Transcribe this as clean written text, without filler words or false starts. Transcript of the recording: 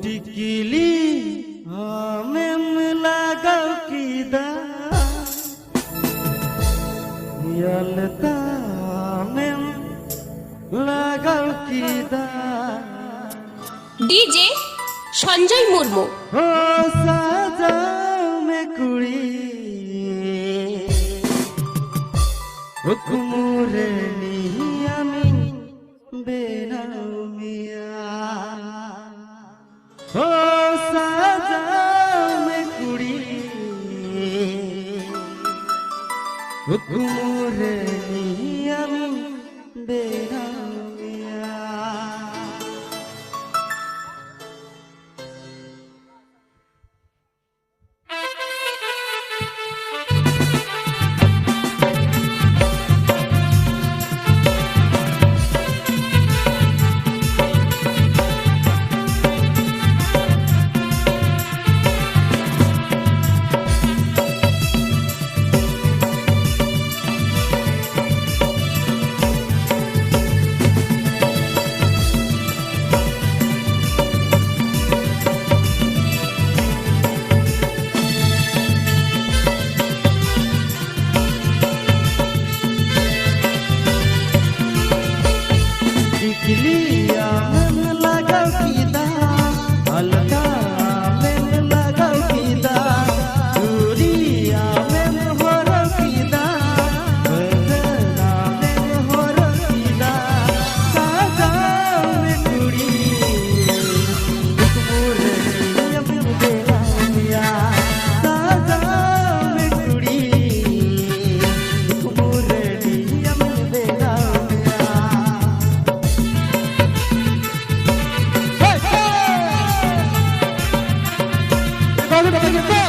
टिकिली हमें लगाओ कीदा यलता में लगाओ कीदा डीजे संजय मुर्मू हो साजाओ में कुड़ी हुकुमुरे नियामी बेनाओ मिया हो साजाओ में कुड़ी हुकुमुरे नियामी बेनाओ मिया टिकिलिया में लगाओ कीदा अलका में लगाओ कीदा चूड़िया में होरो कीदा बदला में होरो कीदा साजाओ में कुड़ी हुकुमुरे नियामी बेनाओ मिया साजाओ में कुड़ी हुकुमुरे नियामी बेनाओ मिया Hey!